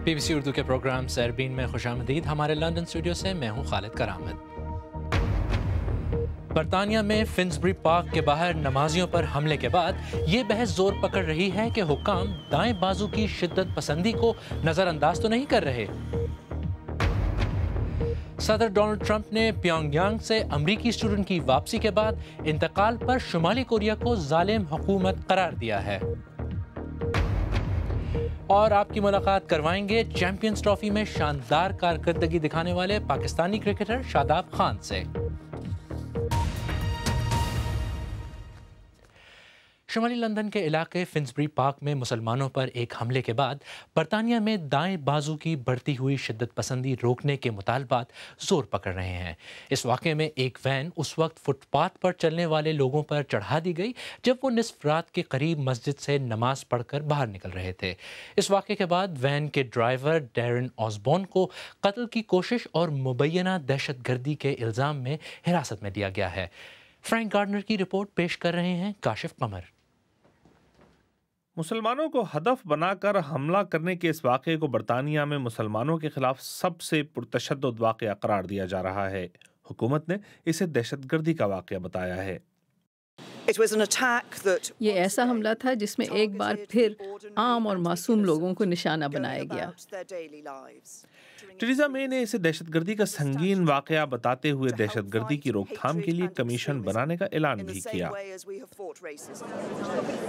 BBC Urdu کے programme سیربین میں خوش آمدید۔ ہمارے لندن اسٹوڈیو سے میں ہوں خالد کرامت۔ برطانیہ میں فنسبری پارک کے باہر نمازیوں پر حملے کے بعد یہ بحث زور پکڑ رہی ہے کہ حکام دائیں بازو کی شدت پسندی کو نظر انداز تو نہیں کر رہے۔ صدر ڈونلڈ ٹرمپ نے پیونگ یانگ سے امریکی اسٹوڈنٹ کی واپسی کے بعد انتقال پر شمالی کوریا کو ظالم حکومت قرار دیا ہے۔ اور آپ کی ملاقات کروائیں گے چیمپئنز ٹرافی میں شاندار کارکردگی دکھانے والے پاکستانی کرکٹر شاداب خان سے۔ شمالی لندن کے علاقے فنسبری پارک میں مسلمانوں پر ایک حملے کے بعد برطانیہ میں دائیں بازو کی بڑھتی ہوئی شدت پسندی روکنے کے مطالبات زور پکڑ رہے ہیں۔ اس واقعے میں ایک وین اس وقت فٹ پاتھ پر چلنے والے لوگوں پر چڑھا دی گئی جب وہ نصف رات کے قریب مسجد سے نماز پڑھ کر باہر نکل رہے تھے۔ اس واقعے کے بعد وین کے ڈرائیور ڈیرن آسبورن کو قتل کی کوشش اور مبینہ دہشت گردی کے الزام میں حراست میں لیا گیا ہے۔ فرینک گارڈنر کی رپورٹ پیش کر رہے ہیں کاشف قمر۔ مسلمانوں کو ہدف بنا کر حملہ کرنے کے اس واقعے کو برطانیہ میں مسلمانوں کے خلاف سب سے پرتشدد واقعہ قرار دیا جا رہا ہے۔ حکومت نے اسے دہشت گردی کا واقعہ بتایا ہے۔ یہ ایسا حملہ تھا جس میں ایک بار پھر عام اور معصوم لوگوں کو نشانہ بنایا گیا۔ ٹریزا مے نے اسے دہشت گردی کا سنگین واقعہ بتاتے ہوئے دہشت گردی کی روک تھام کے لیے کمیشن بنانے کا اعلان بھی کیا۔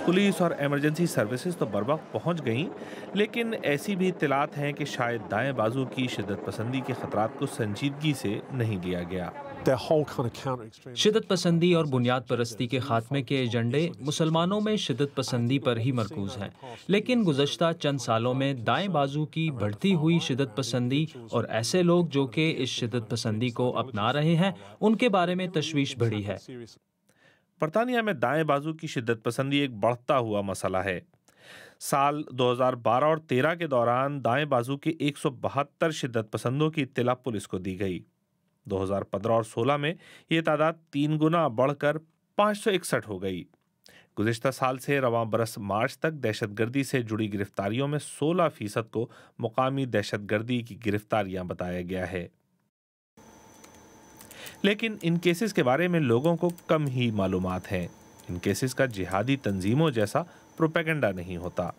پولیس اور ایمرجنسی سروسز تو بروقت پہنچ گئیں، لیکن ایسی بھی اطلاعات ہیں کہ شاید دائیں بازو کی شدت پسندی کے خطرات کو سنجیدگی سے نہیں لیا گیا۔ شدت پسندی اور بنیاد پرستی کے خاتمے کے ایجنڈے مسلمانوں میں شدت پسندی پر ہی مرکوز ہیں، لیکن گزشتہ چند سالوں میں دائیں بازو کی بڑھتی ہوئی شدت پسندی اور ایسے لوگ جو کہ اس شدت پسندی کو اپنا رہے ہیں ان کے بارے میں تشویش بڑھی ہے۔ برطانیہ میں دائیں بازو کی شدت پسندی ایک بڑھتا ہوا مسئلہ ہے۔ سال 2012 اور 13 کے دوران دائیں بازو کے 172 شدت پسندوں کی اطلاع پولیس کو دی گئی۔ 2015 اور 16 میں یہ تعداد 3 گنا بڑھ کر 561 ہو گئی۔ گزشتہ سال سے رواں برس مارچ تک دہشت گردی سے جڑی گرفتاریوں میں 16% کو مقامی دہشت گردی کی گرفتاریاں بتایا گیا ہے، لیکن ان کیسز کے بارے میں لوگوں کو کم ہی معلومات ہیں۔ ان کیسز کا جہادی تنظیموں جیسا پروپیگنڈا نہیں ہوتا۔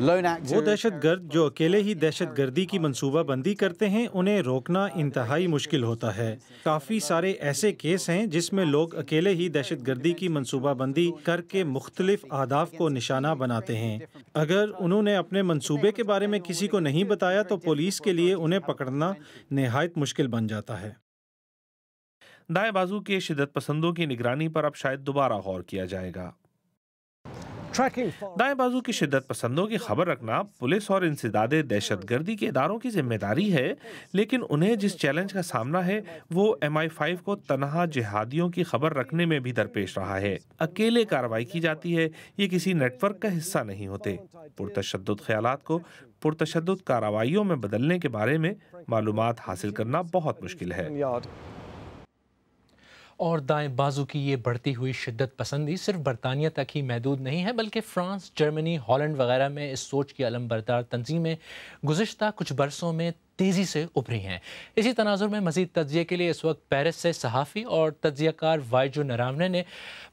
وہ دہشت گرد جو اکیلے ہی دہشت گردی کی منصوبہ بندی کرتے ہیں انہیں روکنا انتہائی مشکل ہوتا ہے۔ کافی سارے ایسے کیس ہیں جس میں لوگ اکیلے ہی دہشت گردی کی منصوبہ بندی کر کے مختلف اہداف کو نشانہ بناتے ہیں۔ اگر انہوں نے اپنے منصوبے کے بارے میں کسی کو نہیں بتایا تو پولیس کے لیے انہیں پکڑنا نہایت مشکل بن جاتا ہے۔ دائیں بازو کے شدت پسندوں کی نگرانی پر اب شاید دوبارہ غور کیا جائے گا۔ دائیں بازو کی شدت پسندوں کی خبر رکھنا پولیس اور انسداد دہشت گردی کے اداروں کی ذمہ داری ہے، لیکن انہیں جس چیلنج کا سامنا ہے وہ MI5 کو تنہا جہادیوں کی خبر رکھنے میں بھی درپیش رہا ہے۔ اکیلے کارروائی کی جاتی ہے، یہ کسی نیٹ ورک کا حصہ نہیں ہوتے۔ پرتشدد خیالات کو پرتشدد کارروائیوں میں بدلنے کے بارے میں معلومات حاصل کرنا بہت مشکل ہے۔ اور دائیں بازو کی یہ بڑھتی ہوئی شدت پسندی صرف برطانیہ تک ہی محدود نہیں ہے، بلکہ فرانس، جرمنی، ہالینڈ وغیرہ میں اس سوچ کی علمبردار تنظیمیں گزشتہ کچھ برسوں میں تیزی سے ابھری ہیں۔ اسی تناظر میں مزید تجزیے کے لیے اس وقت پیرس سے صحافی اور تجزیہ کار وائجو نراونے نے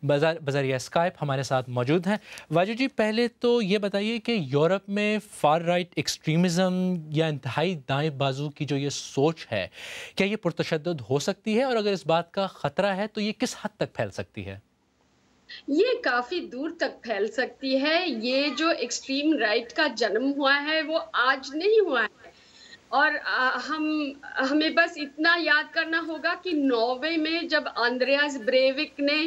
بذریعہ اسکائپ ہمارے ساتھ موجود ہیں۔ وائجو جی، پہلے تو یہ بتائیے کہ یورپ میں فار رائٹ ایکسٹریمزم یا انتہائی دائیں بازو کی جو یہ سوچ ہے، کیا یہ پرتشدد ہو سکتی ہے، اور اگر اس بات کا خطرہ ہے تو یہ کس حد تک پھیل سکتی ہے؟ یہ کافی دور تک پھیل سکتی ہے۔ یہ جو ایکسٹریم رائٹ کا جنم ہوا ہے وہ آج نہیں ہوا ہے، اور ہمیں بس اتنا یاد کرنا ہوگا کہ ناروے میں جب آندریاس بریوک نے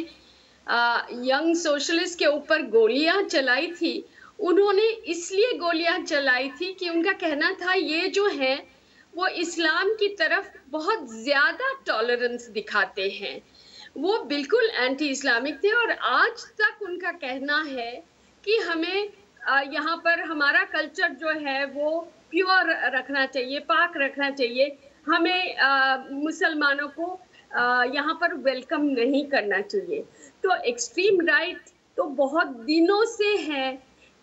ینگ سوشلسٹ کے اوپر گولیاں چلائی تھی، انہوں نے اس لیے گولیاں چلائی تھی کہ ان کا کہنا تھا یہ جو ہے وہ اسلام کی طرف بہت زیادہ ٹالرنس دکھاتے ہیں، وہ بالکل اینٹی اسلامک تھے۔ اور آج تک ان کا کہنا ہے کہ ہمیں یہاں پر ہمارا کلچر جو ہے وہ پیور رکھنا چاہیے، پاک رکھنا چاہیے، ہمیں مسلمانوں کو یہاں پر ویلکم نہیں کرنا چاہیے۔ تو ایکسٹریم رائٹ تو بہت دنوں سے ہے،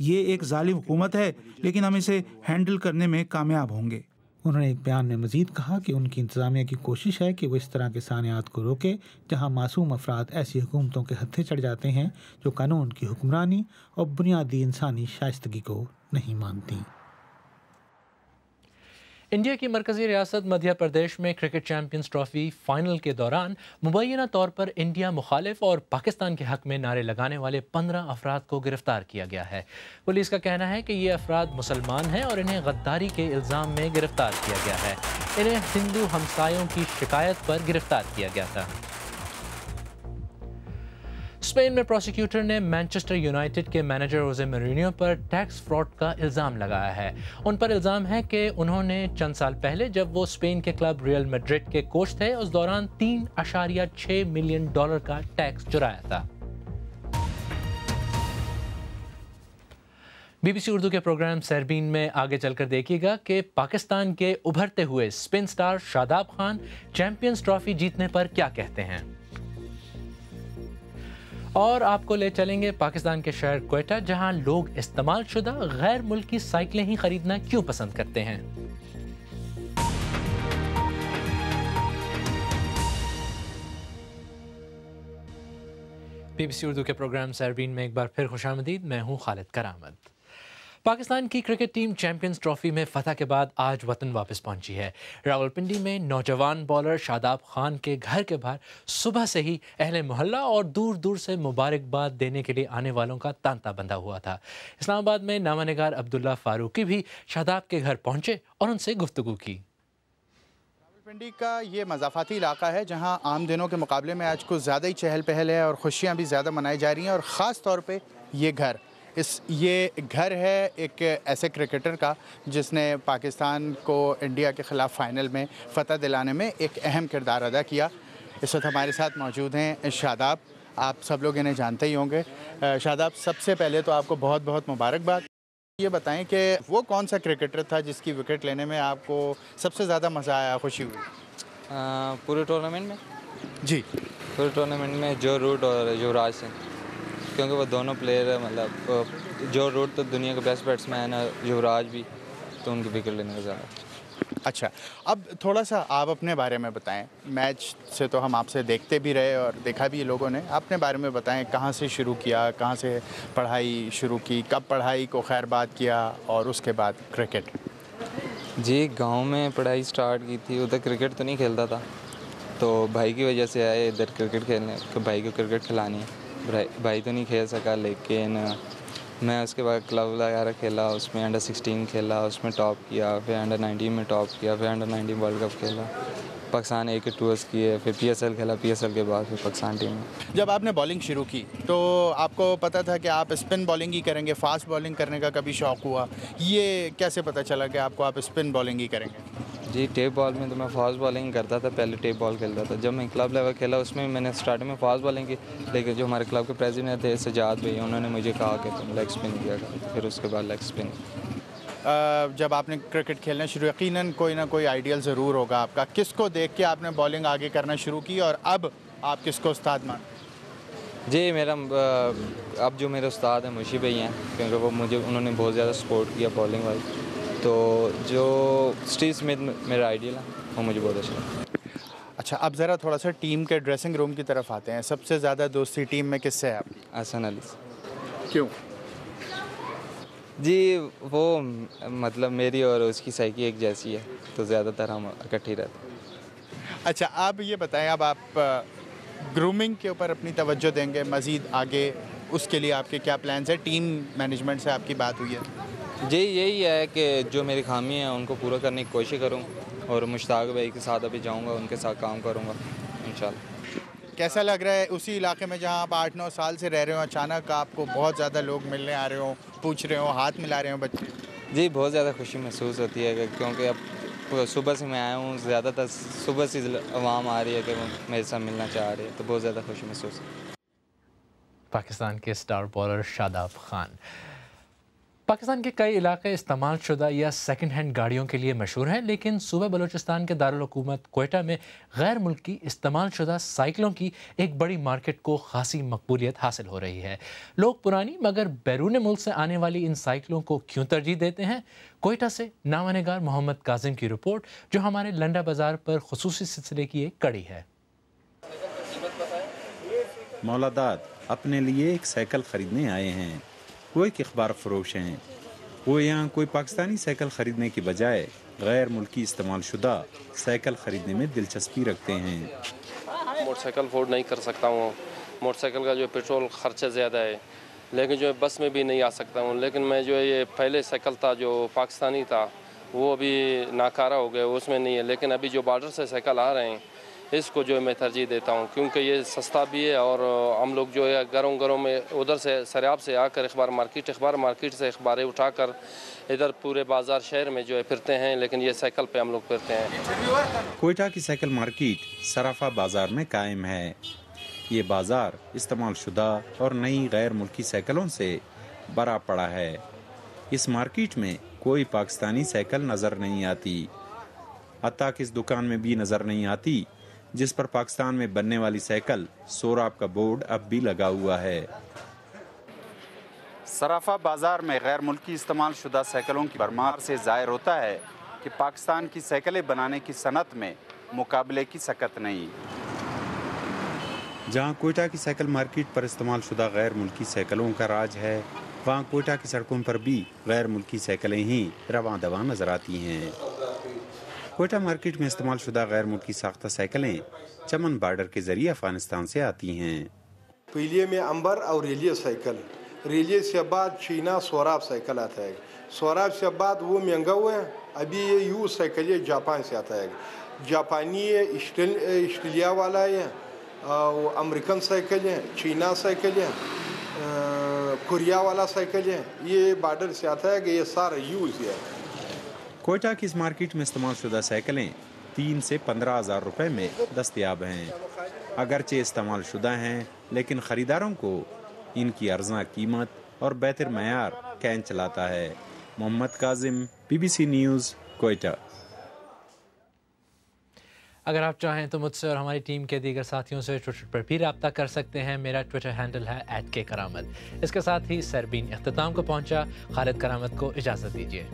یہ ایک ظالم حکومت ہے لیکن ہم اسے ہینڈل کرنے میں کامیاب ہوں گے۔ انہوں نے ایک بیان میں مزید کہا کہ ان کی انتظامیہ کی کوشش ہے کہ وہ اس طرح کے صانعات کو روکے جہاں معصوم افراد ایسی حکومتوں کے ہتھے چڑھ جاتے ہیں جو قانون کی حکمرانی اور بنیادی انسانی شائستگی کو نہیں مانتی۔ انڈیا کی مرکزی ریاست مدھیہ پردیش میں کرکٹ چیمپئنز ٹرافی فائنل کے دوران مبینہ طور پر انڈیا مخالف اور پاکستان کے حق میں نعرے لگانے والے 15 افراد کو گرفتار کیا گیا ہے۔ پولیس کا کہنا ہے کہ یہ افراد مسلمان ہیں اور انہیں غداری کے الزام میں گرفتار کیا گیا ہے۔ انہیں ہندو ہمسایوں کی شکایت پر گرفتار کیا گیا تھا۔ اسپین میں پروسیکیوٹر نے مانچسٹر یونائٹڈ کے مینیجر اوزے مورینیو پر ٹیکس فراڈ کا الزام لگایا ہے۔ ان پر الزام ہے کہ انہوں نے چند سال پہلے جب وہ اسپین کے کلب ریئل میڈرڈ کے کوچ تھے اس دوران $3.6 ملین کا ٹیکس چرایا تھا۔ بی بی سی اردو کے پروگرام سیربین میں آگے چل کر دیکھیے گا کہ پاکستان کے ابھرتے ہوئے spin star Shadab Khan champions trophy جیتنے پر کیا کہتے ہیں، اور آپ کو لے چلیں گے پاکستان کے شہر کوئٹہ جہاں لوگ استعمال شدہ غیر ملکی سائیکلیں ہی خریدنا کیوں پسند کرتے ہیں۔ بی بی سی اردو کے پروگرام سیربین میں ایک بار پھر خوش آمدید، میں ہوں خالد کرامت۔ پاکستان کی کرکٹ ٹیم چیمپئنز ٹرافی میں فتح کے بعد آج وطن واپس پہنچی ہے۔ راولپنڈی میں نوجوان بالر شاداب خان کے گھر کے باہر صبح سے ہی اہل محلہ اور دور دور سے مبارکباد دینے کے لیے آنے والوں کا تانتا بندھا ہوا تھا۔ اسلام آباد میں نامہ نگار عبداللہ فاروقی بھی شاداب کے گھر پہنچے اور ان سے گفتگو کی۔ راولپنڈی کا یہ مضافاتی علاقہ ہے جہاں عام دنوں کے مقابلے میں آج کچھ زیادہ ہی چہل پہل ہے اور خوشیاں بھی زیادہ منائی جا رہی ہیں، اور خاص طور پہ یہ گھر ہے ایک ایسے کرکٹر کا جس نے پاکستان کو انڈیا کے خلاف فائنل میں فتح دلانے میں ایک اہم کردار ادا کیا۔ اس وقت ہمارے ساتھ موجود ہیں شاداب، آپ سب لوگ انہیں جانتے ہی ہوں گے۔ شاداب، سب سے پہلے تو آپ کو بہت بہت مبارکباد۔ یہ بتائیں کہ وہ کون سا کرکٹر تھا جس کی وکٹ لینے میں آپ کو سب سے زیادہ مزہ آیا، خوشی ہوئی؟ پورے ٹورنامنٹ میں جی، پورے ٹورنامنٹ میں جو روٹ اور یوراج سنگھ، کیونکہ وہ دونوں پلیئر مطلب جو روٹ تو دنیا کے بیسٹ بیٹس مین ہے، یوراج بھی، تو ان کی وکٹ لینے کا زیادہ۔ اچھا، اب تھوڑا سا آپ اپنے بارے میں بتائیں۔ میچ سے تو ہم آپ سے دیکھتے بھی رہے اور دیکھا بھی لوگوں نے، اپنے بارے میں بتائیں، کہاں سے شروع کیا، کہاں سے پڑھائی شروع کی، کب پڑھائی کو خیر بات کیا اور اس کے بعد کرکٹ؟ جی، گاؤں میں پڑھائی سٹارٹ کی تھی، ادھر کرکٹ تو نہیں کھیلتا تھا، تو بھائی کی وجہ سے آئے ادھر کرکٹ کھیلنے، کہ بھائی کو کرکٹ کھلانی ہے۔ بھائی تو نہیں کھیل سکا، لیکن میں اس کے بعد کلب وغیرہ کھیلا، اس میں انڈر-16 کھیلا، اس میں ٹاپ کیا، پھر انڈر-19 میں ٹاپ کیا، پھر انڈر-19 ورلڈ کپ کھیلا، پاکستان اے کے ٹورس کیے، پھر پی ایس ایل کھیلا، پی ایس ایل کے بعد پھر پاکستان ٹیم میں۔ جب آپ نے بالنگ شروع کی تو آپ کو پتہ تھا کہ آپ اسپن بالنگ ہی کریں گے، فاسٹ بالنگ کرنے کا کبھی شوق ہوا؟ یہ کیسے پتہ چلا کہ آپ اسپن بالنگ ہی کریں گے؟ جی، ٹیپ بال میں تو میں فاسٹ بالنگ کرتا تھا، پہلے ٹیپ بال کھیلتا تھا۔ جب میں کلب لیول کھیلا اس میں نے اسٹارٹنگ میں فاسٹ بالنگ کی، لیکن جو ہمارے کلب کے پریزیڈنٹ تھے سجاد بھائی، انہوں نے مجھے کہا کہ تم لیگ اسپن کیا کر، پھر اس کے بعد لیگ اسپن۔ جب آپ نے کرکٹ کھیلنا شروع، یقیناً کوئی نہ کوئی آئیڈیل ضرور ہوگا آپ کا، کس کو دیکھ کے آپ نے بالنگ آگے کرنا شروع کی اور اب آپ کس کو استاد مان؟ جی، اب جو میرے استاد ہیں مشی بھائی ہیں، کیونکہ انہوں نے بہت زیادہ سپورٹ کیا بالنگ والی، تو جو اسٹیو اسمتھ میرا آئیڈیل ہے وہ مجھے بہت اچھا لگتا۔ اچھا، اب ذرا تھوڑا سا ٹیم کے ڈریسنگ روم کی طرف آتے ہیں۔ سب سے زیادہ دوستی ٹیم میں کس سے ہے آپ کی؟ حسن علی سے۔ کیوں؟ جی، وہ مطلب میری اور اس کی سائیکی ایک جیسی ہے، تو زیادہ تر ہم اکٹھے رہتے ہیں۔ اچھا، آپ یہ بتائیں، اب آپ گرومنگ کے اوپر اپنی توجہ دیں گے مزید آگے، اس کے لیے آپ کے کیا پلانز ہیں؟ ٹیم مینجمنٹ سے آپ کی بات ہوئی ہے؟ جی، یہی ہے کہ جو میری خامی ہیں ان کو پورا کرنے کی کوشش کروں، اور مشتاق بھائی کے ساتھ ابھی جاؤں گا، ان کے ساتھ کام کروں گا انشاءاللہ۔ کیسا لگ رہا ہے اسی علاقے میں جہاں آپ 8-9 سال سے رہ رہے ہوں، اچانک آپ کو بہت زیادہ لوگ ملنے آ رہے ہوں، پوچھ رہے ہوں، ہاتھ ملا رہے ہوں بچے؟ جی، بہت زیادہ خوشی محسوس ہوتی ہے، کیونکہ اب صبح سے میں آیا ہوں، زیادہ تر صبح سے عوام آ رہی ہے کہ وہ میرے ساتھ ملنا چاہ رہی ہے، تو بہت زیادہ خوشی محسوس ہے۔ پاکستان کے سٹار بالر شاداب خان۔ پاکستان کے کئی علاقے استعمال شدہ یا سیکنڈ ہینڈ گاڑیوں کے لیے مشہور ہیں، لیکن صوبہ بلوچستان کے دارالحکومت کوئٹہ میں غیر ملکی استعمال شدہ سائیکلوں کی ایک بڑی مارکیٹ کو خاصی مقبولیت حاصل ہو رہی ہے۔ لوگ پرانی مگر بیرون ملک سے آنے والی ان سائیکلوں کو کیوں ترجیح دیتے ہیں؟ کوئٹہ سے نامہ نگار محمد کاظم کی رپورٹ، جو ہمارے لنڈا بازار پر خصوصی سلسلے کی ایک کڑی ہے۔ مولادات اپنے لیے ایک سائیکل خریدنے آئے ہیں۔ وہ ایک اخبار فروش ہیں۔ وہ یہاں کوئی پاکستانی سائیکل خریدنے کی بجائے غیر ملکی استعمال شدہ سائیکل خریدنے میں دلچسپی رکھتے ہیں۔ موٹر سائیکل افورڈ نہیں کر سکتا ہوں، موٹر سائیکل کا جو پیٹرول خرچہ زیادہ ہے، لیکن جو بس میں بھی نہیں آ سکتا ہوں۔ لیکن میں جو یہ پہلے سائیکل تھا جو پاکستانی تھا وہ ابھی ناکارہ ہو گیا، اس میں نہیں ہے، لیکن ابھی جو بارڈر سے سائیکل آ رہے ہیں اس کو جو میں ترجیح دیتا ہوں، کیونکہ یہ سستا بھی ہے اور ہم لوگ جو ہے گھروں میں ادھر سے سریاب سے آ کر اخبار مارکیٹ سے اخباریں اٹھا کر ادھر پورے بازار شہر میں جو ہے پھرتے ہیں، لیکن یہ سائیکل پہ ہم لوگ پھرتے ہیں۔ کوئٹہ کی سائیکل مارکیٹ صرافہ بازار میں قائم ہے۔ یہ بازار استعمال شدہ اور نئی غیر ملکی سائیکلوں سے بھرا پڑا ہے۔ اس مارکیٹ میں کوئی پاکستانی سائیکل نظر نہیں آتی، حتیٰ کہ اس دکان میں بھی نظر نہیں آتی جس پر پاکستان میں بننے والی سائیکل سوراب کا بورڈ اب بھی لگا ہوا ہے۔ صرافہ بازار میں غیر ملکی استعمال شدہ سائیکلوں کی بھرمار سے ظاہر ہوتا ہے کہ پاکستان کی سائیکلیں بنانے کی صنعت میں مقابلے کی سکت نہیں۔ جہاں کوئٹہ کی سائیکل مارکیٹ پر استعمال شدہ غیر ملکی سائیکلوں کا راج ہے، وہاں کوئٹہ کی سڑکوں پر بھی غیر ملکی سائیکلیں ہی رواں دواں نظر آتی ہیں۔ کوئٹہ مارکیٹ میں استعمال شدہ غیر ملکی ساختہ سائیکلیں چمن بارڈر کے ذریعے افغانستان سے آتی ہیں۔ پہلے میں امبر اور ریلیے سائیکل، ریلیے سے بعد چینا سوراب سائیکل آتا ہے، سوراب سے بعد وہ مہنگا ہوا ہے، ابھی یہ یو سائیکل یہ جاپان سے آتا ہے، جاپانی آسٹریلیا والا ہے، امریکن سائیکل ہے، چینا سائیکل ہے، کوریا والا سائیکل ہے، یہ بارڈر سے آتا ہے کہ یہ سارا یوز ہے۔ کوئٹہ کی اس مارکیٹ میں استعمال شدہ سائیکلیں 3 سے 15,000 روپے میں دستیاب ہیں۔ اگرچہ استعمال شدہ ہیں، لیکن خریداروں کو ان کی ارزاں قیمت اور بہتر معیار کین چلاتا ہے۔ محمد کاظم، BBC نیوز، کوئٹہ۔ اگر آپ چاہیں تو مجھ سے اور ہماری ٹیم کے دیگر ساتھیوں سے ٹویٹر پر بھی رابطہ کر سکتے ہیں۔ میرا ٹویٹر ہینڈل ہے @KKaraamat۔ اس کے ساتھ ہی سربین اختتام کو پہنچا۔ خالد کرامت کو اجازت دیجیے۔